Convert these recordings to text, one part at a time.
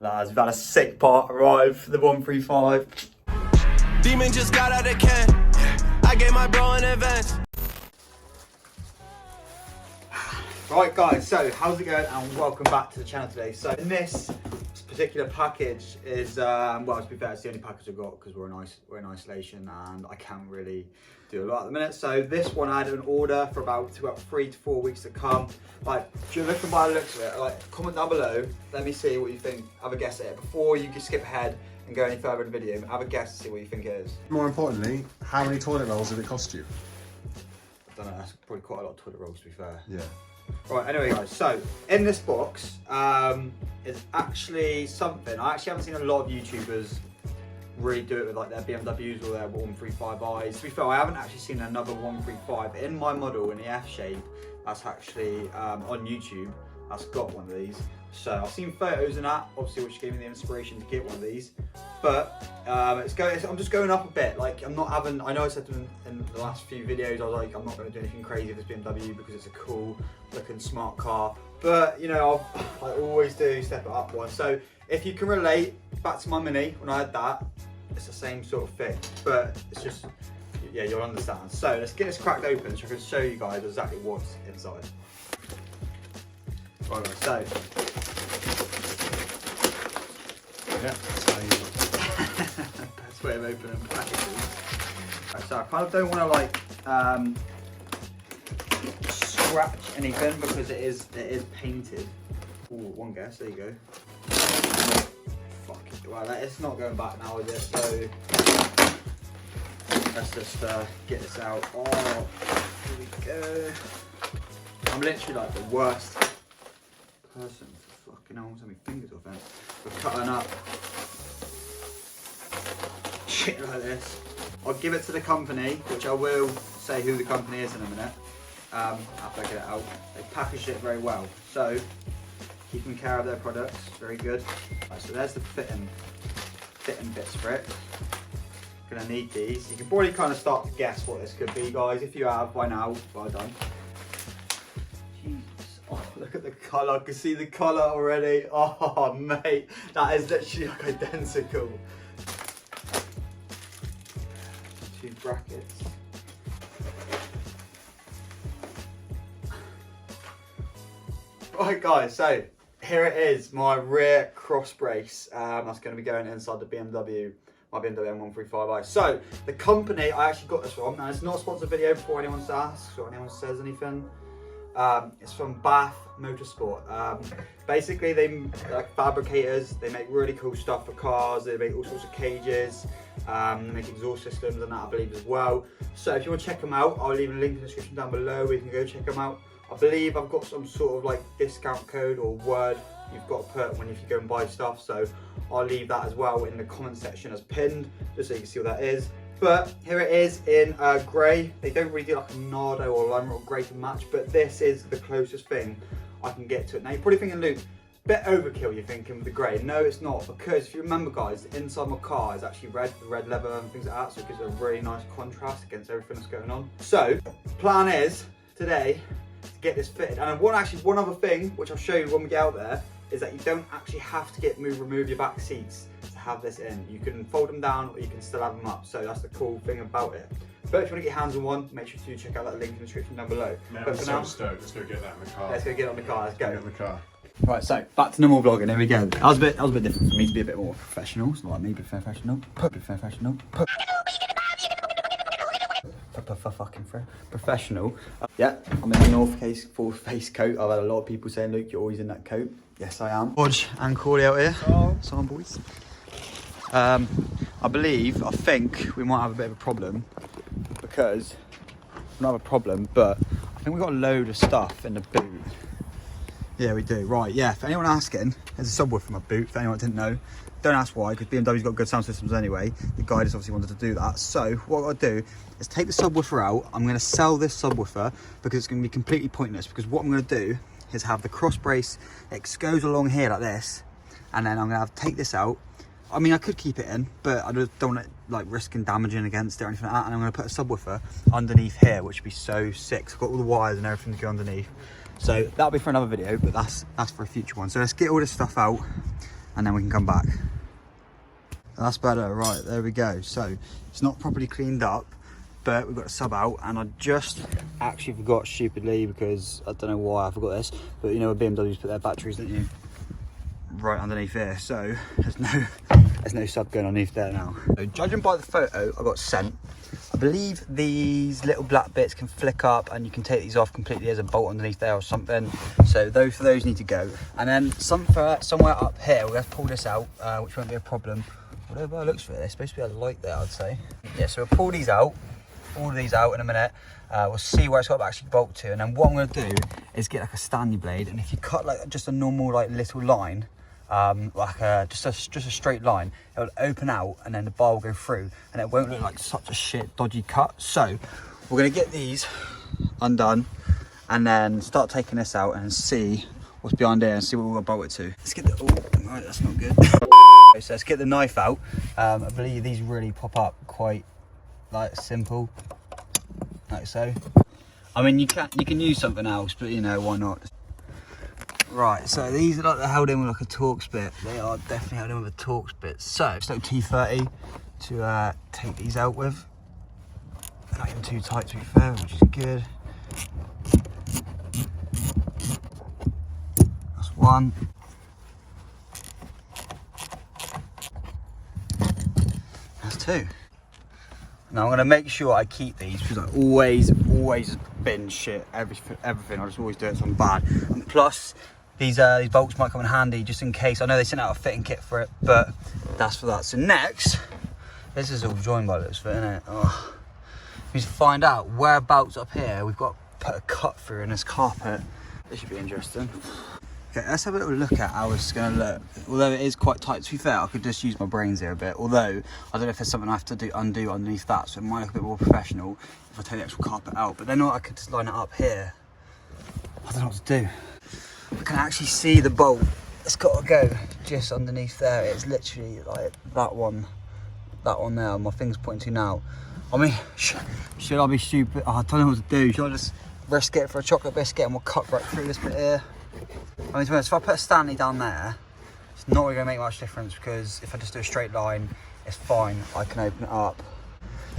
Lads, we've had a sick part arrive for the 135. Demon just got out of can. I gave my bro an advance. Right guys, so how's it going and welcome back to the channel today. So in this particular package is, well to be fair, it's the only package I've got because we're in isolation and I can't really do a lot at the minute. So this one I had an order for about 3 to 4 weeks to come. Like, if you're looking by the looks of it, like, comment down below, let me see what you think, have a guess at it. Before you can skip ahead and go any further in the video, have a guess to see what you think it is. More importantly, how many toilet rolls did it cost you? I don't know, that's probably quite a lot of toilet rolls to be fair. Yeah. Right, anyway guys, so in this box is actually something, I actually haven't seen a lot of YouTubers really do it with like their BMWs or their 135i's. To be fair, I haven't actually seen another 135 in my model in the F shape that's actually on YouTube that's got one of these. So I've seen photos and that, obviously, which gave me the inspiration to get one of these. But I'm just going up a bit. Like, I'm not having, I know I said to them in the last few videos, I was like, I'm not going to do anything crazy with this BMW because it's a cool looking smart car. But, you know, I always do step it up one. So if you can relate back to my Mini, when I had that, it's the same sort of thing. But it's just, yeah, you'll understand. So let's get this cracked open so I can show you guys exactly what's inside. Right, so. Yeah, that's how you Best way of opening packages. Right, so I kind of don't want to like scratch anything because it is painted. Ooh, one guess, there you go. Fuck it. Well, it's not going back now, is it? So let's just get this out. Oh, here we go. I'm literally like the worst person for fucking almost having fingers off it. We're cutting up shit like this. I'll give it to the company, which I will say who the company is in a minute after I get it out. They packaged it very well, so keeping care of their products, very good. Right, so there's the fitting bits for it. Gonna need these. You can probably kind of start to guess what this could be, guys. If you have by now, well done. Oh, look at the colour, I can see the colour already. Oh, mate, that is literally like identical. 2 brackets. Right guys, so here it is, my rear cross brace. That's going to be going inside the BMW, my BMW M135i. So, the company I actually got this from, now it's not a sponsored video before anyone asks or anyone says anything. It's from Bath Motorsport. Basically, they like fabricators. They make really cool stuff for cars. They make all sorts of cages. They make exhaust systems and that, I believe, as well. So if you want to check them out, I'll leave a link in the description down below where you can go check them out. I believe I've got some sort of like discount code or word you've got to put if you go and buy stuff. So I'll leave that as well in the comment section as pinned, just so you can see what that is. But here it is in grey. They don't really do like a Nardo or lime or grey to match, but this is the closest thing I can get to it. Now you're probably thinking, Luke, bit overkill you're thinking with the grey. No, it's not, because if you remember guys, the inside my car is actually red, the red leather and things like that, so it gives a really nice contrast against everything that's going on. So, plan is, today, to get this fitted. And one other thing, which I'll show you when we get out there, is that you don't actually have to remove your back seats to have this in. You can fold them down or you can still have them up. So that's the cool thing about it. But if you want to get your hands on one, make sure to check out that link in the description down below. Man, but I'm for so now, stoked. Let's go get that in the car. let's go get on the car, let's go. Get in the car. Right, so back to normal vlogging, here we go. That was a bit different for me to be a bit more professional. It's not like me, professional. Professional. Yeah, I'm in the North Face coat. I've had a lot of people saying, Luke, you're always in that coat. Yes, I am. Hodge and Corley out here. So on, boys. I think we might have a bit of a problem because, not a problem, but I think we've got a load of stuff in the boot. Yeah, we do. Right, yeah, for anyone asking, there's a subwoofer in my boot, for anyone that didn't know. Don't ask why, because BMW's got good sound systems anyway. The guy just obviously wanted to do that. So what I've got to do is take the subwoofer out. I'm going to sell this subwoofer because it's going to be completely pointless. Because what I'm going to do is have the cross brace, it goes along here like this, and then I'm going to have to take this out. I mean, I could keep it in, but I just don't want it like risking damaging against it or anything like that. And I'm going to put a subwoofer underneath here, which would be so sick. So I've got all the wires and everything to go underneath. So that'll be for another video, but that's for a future one. So let's get all this stuff out. and then we can come back. That's better, right, there we go. So it's not properly cleaned up, but we've got a sub out, and I just actually forgot stupidly, because I don't know why I forgot this, but you know where BMWs put their batteries, don't you? Right underneath here, so there's no sub going underneath there now. So judging by the photo I got sent, I believe these little black bits can flick up and you can take these off completely. There's a bolt underneath there or something, so those need to go. And then somewhere up here we'll have to pull this out, which won't be a problem. Whatever it looks for it, there's supposed to be a light there, I'd say. Yeah, so we'll pull these out, all of these out in a minute. We'll see where it's got to actually bolt to, and then what I'm going to do is get like a Stanley blade, and if you cut like just a normal like little line, just a straight line, it will open out and then the bar will go through, and it won't look like such a shit dodgy cut. So we're going to get these undone and then start taking this out and see what's behind there and see what we're going to bolt it to. Let's get the, oh right, that's not good. So let's get the knife out. I believe these really pop up quite like simple, like so. I mean, you can use something else, but you know, why not? Right, so these are like they're held in with like a Torx bit. They are definitely held in with a Torx bit. So it's like T30 to take these out with. They're not even too tight to be fair, which is good. That's one. That's two. Now I'm gonna make sure I keep these, because I always bin shit, everything. I just always do it, so I'm bad. And plus, these bolts might come in handy just in case. I know they sent out a fitting kit for it, but that's for that. So next, this is all joined by this bit, isn't it? Oh. We need to find out whereabouts up here we've got to put a cut through in this carpet. This should be interesting. Okay, let's have a little look at how it's going to look. Although it is quite tight, to be fair, I could just use my brains here a bit. Although, I don't know if there's something I have to undo underneath that, so it might look a bit more professional if I take the actual carpet out. But then I could just line it up here. I don't know what to do. I can actually see the bolt. It's got to go just underneath there. It's literally like that one there. My finger's pointing to now. I mean, should I be stupid? Oh, I don't know what to do. Should I just risk it for a chocolate biscuit and we'll cut right through this bit here? I mean, to be honest, if I put a Stanley down there, it's not really going to make much difference, because if I just do a straight line, it's fine. I can open it up.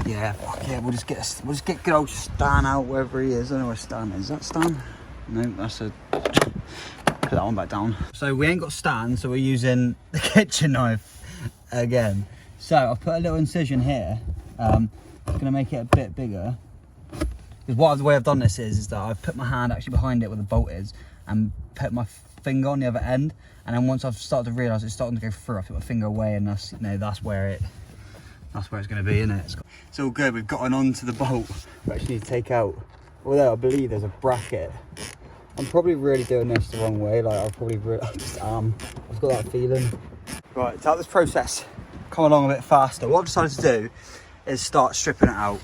Yeah, fuck yeah, we'll just get good old Stan out wherever he is. I don't know where Stan is. Is that Stan? No, that's a... Put that one back down. So we ain't got Stan, so we're using the kitchen knife again. So I've put a little incision here. I'm going to make it a bit bigger. Because the way I've done this is that I've put my hand actually behind it where the bolt is, and put my finger on the other end, and then once I've started to realise it's starting to go through, I put my finger away, and that's, you know, that's where it's going to be, isn't it? It's all good. We've gotten onto the bolt. We actually need to take out, although I believe there's a bracket. I'm probably really doing this the wrong way. Like I've got that feeling. Right, to help this process come along a bit faster, what I've decided to do is start stripping it out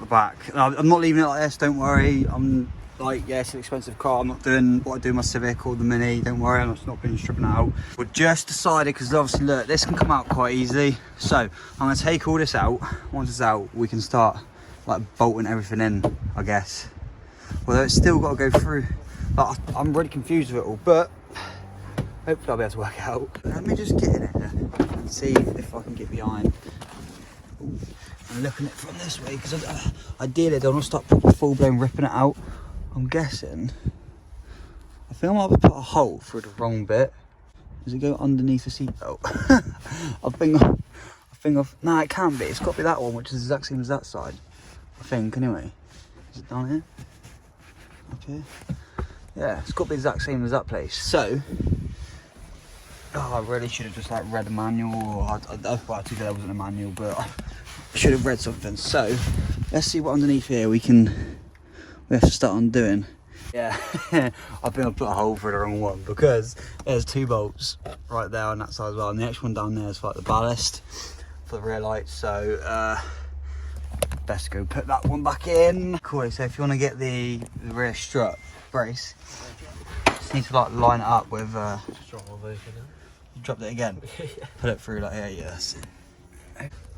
the back. I'm not leaving it like this, don't worry. I'm like, yeah, it's an expensive car. I'm not doing what I do in my Civic or the Mini, don't worry. I'm just not been stripping it out. We're just decided, because obviously look, this can come out quite easily. So I'm going to take all this out. Once it's out, we can start like bolting everything in, I guess. Although it's still got to go through. Like, I'm really confused with it all, but hopefully I'll be able to work it out. Let me just get in it and see if I can get behind. Ooh. I'm looking at it from this way, because ideally I don't want to start full blown ripping it out. I'm guessing, I think I might have put a hole through the wrong bit. Does it go underneath the seatbelt? No, it can be. It's got to be that one, which is the exact same as that side. I think, anyway. Is it down here? Up here? Yeah, it's got to be the exact same as that place. So, I really should have just like read a manual, or I thought there wasn't a manual, but I should have read something. So, let's see what underneath here we have to start undoing. Yeah, I think I put a hole through the wrong one, because there's two bolts right there on that side as well, and the extra one down there is for like the ballast for the rear lights. So best go put that one back in. Cool. So if you want to get the rear strut brace, just need to like line it up with. You dropped it again. Put it through like yes.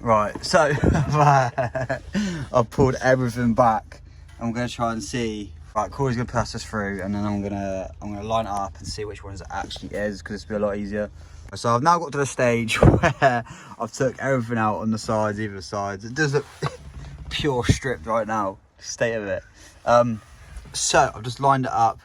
Right. So I've pulled everything back. I'm going to try and see. Right, Corey's going to pass this through, and then I'm gonna line it up and see which ones it actually is, because it's be a lot easier. So I've now got to the stage where I've took everything out on the sides, either sides. It does look pure stripped right now, state of it. So I've just lined it up,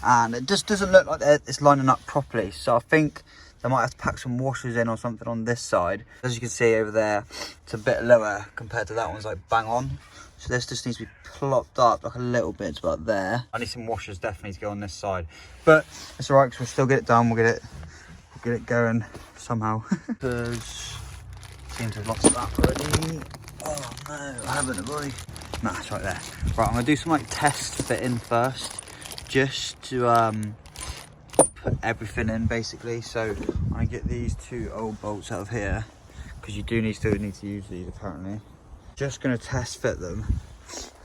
and it just doesn't look like it's lining up properly. So I think I might have to pack some washers in or something on this side. As you can see over there, it's a bit lower compared to that one's like bang on. So this just needs to be plopped up like a little bit about there. I need some washers definitely to go on this side, but it's all right because we'll still get it done. We'll get it going somehow. Seems to have lost that already. Oh no, I haven't, have I? Nah, it's right there. Right, I'm gonna do some like test fitting first, just to put everything in basically. So I get these 2 old bolts out of here because you still need to use these apparently. Just gonna test fit them,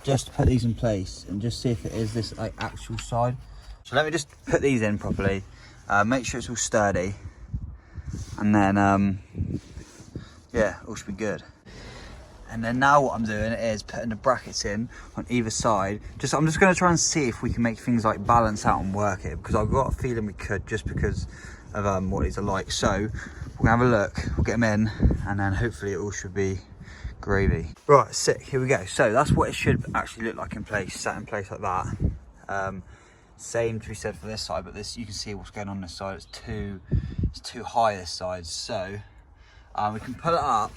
just to put these in place and just see if it is this like actual side. So let me just put these in properly, make sure it's all sturdy, and then yeah, all should be good. And then now what I'm doing is putting the brackets in on either side. I'm just going to try and see if we can make things like balance out and work it, because I've got a feeling we could, just because of what these are like. So we're going to have a look, we'll get them in, and then hopefully it all should be gravy. Right, sick, here we go. So that's what it should actually look like in place, sat in place like that. Same to be said for this side, but this, you can see what's going on this side. It's too high this side. So we can put it up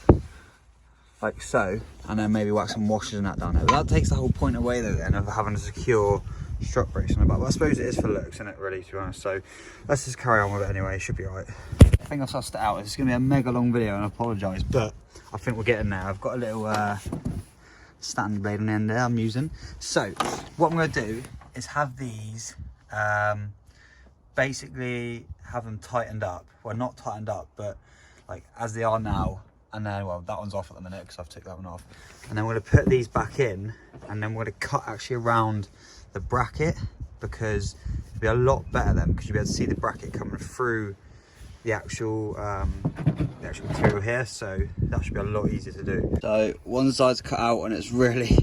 like so, and then maybe whack some washers and that down there. But that takes the whole point away though then of having a secure strut brace on the back. But I suppose it is for looks, isn't it, really, to be honest. So let's just carry on with it anyway, it should be alright. I think I've sussed it out. It's going to be a mega long video, and I apologise, but I think we're getting there. I've got a little standing blade on the end there I'm using. So what I'm going to do is have these, basically have them tightened up. Well, not tightened up, but like as they are now. And then, well, that one's off at the minute because I've took that one off. And then we're going to put these back in, and then we're going to cut actually around the bracket, because it'll be a lot better then, because you'll be able to see the bracket coming through the actual material here. So that should be a lot easier to do. So one side's cut out, and it really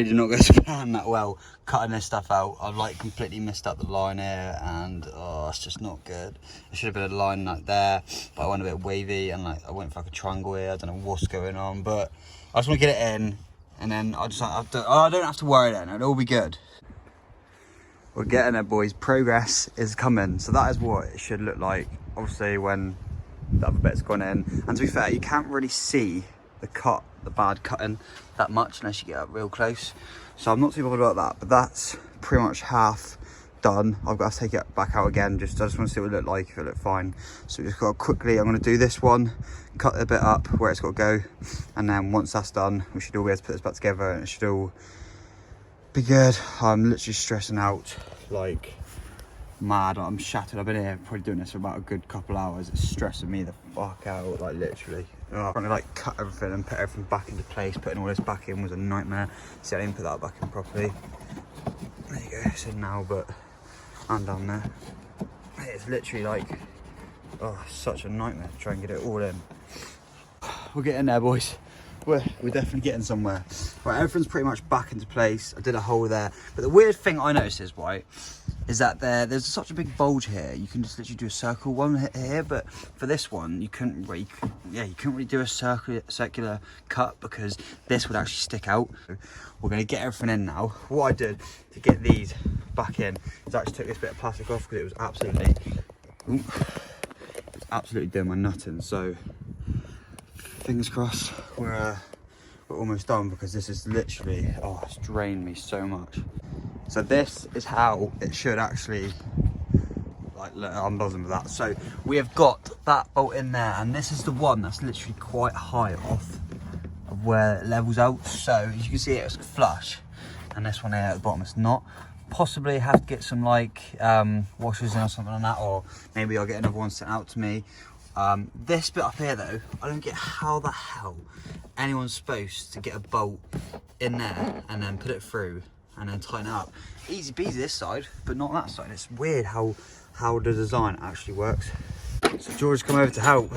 did not go to plan that well cutting this stuff out. I've like completely messed up the line here, and oh, it's just not good. It should have been a line like there, but I went a bit wavy, and like I went for like a triangle here. I don't know what's going on, but I just want to get it in, and then I don't have to worry then. It'll all be good. We're getting there, boys. Progress is coming. So that is what it should look like, obviously, when the other bit's gone in. And to be fair, you can't really see the bad cutting that much unless you get up real close. So I'm not too bothered about that, but that's pretty much half done. I've got to take it back out again. I just want to see what it looked like, if it looked fine. So we just got to quickly, I'm going to do this one, cut a bit up where it's got to go. And then once that's done, we should all be able to put this back together, and it should all be good. I'm literally stressing out like mad. I'm shattered. I've been here probably doing this for about a good couple hours. It's stressing me the fuck out, like literally. Trying to like cut everything and put everything back into place. Putting all this back in was a nightmare. See, I didn't put that back in properly. There you go, it's in now, but I'm down there. It's literally like, oh, such a nightmare to try and get it all in. We're getting there, boys. We're definitely getting somewhere. Right, everything's pretty much back into place. I did a hole there, but the weird thing I noticed is that there's such a big bulge here. You can just literally do a circle one here, but for this one you couldn't really do a circular cut, because this would actually stick out. We're going to get everything in now. What I did to get these back in is I actually took this bit of plastic off, because it was absolutely doing my nutting. So fingers crossed we're almost done, because this is literally, oh, it's drained me so much. So this is how it should actually, like, look, I'm buzzing with that. So we have got that bolt in there, and this is the one that's literally quite high off of where it levels out. So as you can see, it's flush, and this one here at the bottom is not. Possibly have to get some like washers in or something like that, or maybe I'll get another one sent out to me. This bit up here though, I don't get how the hell anyone's supposed to get a bolt in there and then put it through and then tighten it up. Easy peasy this side, but not that side. It's weird how the design actually works. So George come over to help.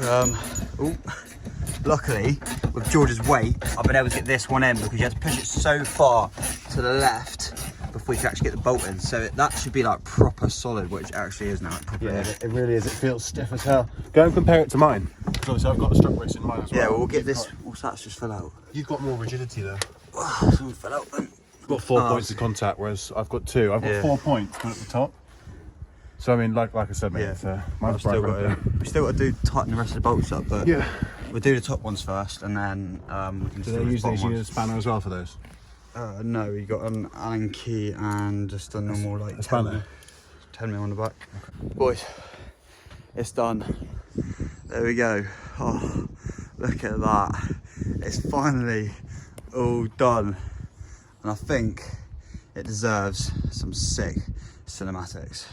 Luckily, with George's weight, I've been able to get this one in, because you have to push it so far to the left before you can actually get the bolt in. So that should be like proper solid, which it actually is now. Like, proper it really is. It feels stiff as hell. Go and compare it to mine. Because obviously I've got a strut brace in mine as well. Yeah, we'll get this. What's that? Just fell out. You've got more rigidity though. Something fell out then. I've got 4 points of contact, whereas I've got 2. I've got 4 points but at the top. So I mean, like I said, mate, mine's we still got to tighten the rest of the bolts up, but we'll do the top ones first, and then we can do they use these unit spanner as well for those? No, we got an Allen key and just a normal like 10 mil on the back. Okay. Boys, it's done. There we go. Oh, look at that. It's finally all done, and I think it deserves some sick cinematics.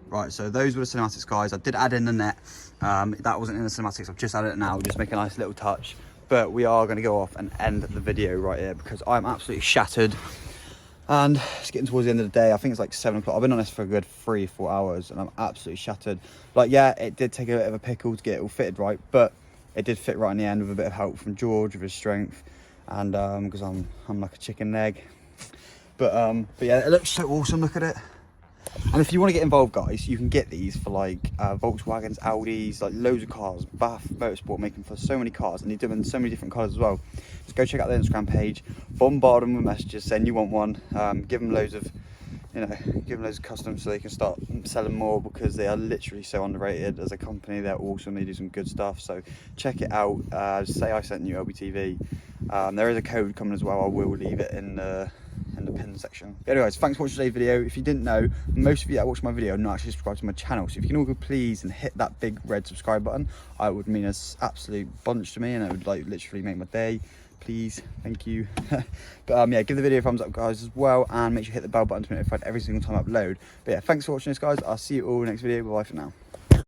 Right, so those were the cinematics, guys. I did add in the net. That wasn't in the cinematics. I've just added it now. Just make a nice little touch. But we are going to go off and end the video right here because I'm absolutely shattered. And it's getting towards the end of the day. I think it's like 7 o'clock. I've been on this for a good 3-4 hours and I'm absolutely shattered. Like, yeah, it did take a bit of a pickle to get it all fitted right, but it did fit right in the end with a bit of help from George with his strength. And because I'm like a chicken leg. But yeah, it looks so awesome. Look at it. And if you want to get involved, guys, you can get these for like Volkswagens, Audis, like loads of cars. Bath Motorsport making for so many cars, and they do them in so many different colours as well. Just go check out their Instagram page, bombard them with messages saying you want one. Give them loads of, give them loads of customs so they can start selling more, because they are literally so underrated as a company. They're awesome. They do some good stuff. So check it out. Say I sent you Lbtv. There is a code coming as well. I will leave it in the pin section. Anyways, thanks for watching today's video. If you didn't know, most of you that watch my video are not actually subscribed to my channel, so if you can all go please and hit that big red subscribe button, it would mean an absolute bunch to me, and it would like literally make my day. Please, thank you. But yeah, give the video a thumbs up, guys, as well, and make sure you hit the bell button to be notified every single time I upload. But yeah, thanks for watching this, guys. I'll see you all in the next video. Bye for now.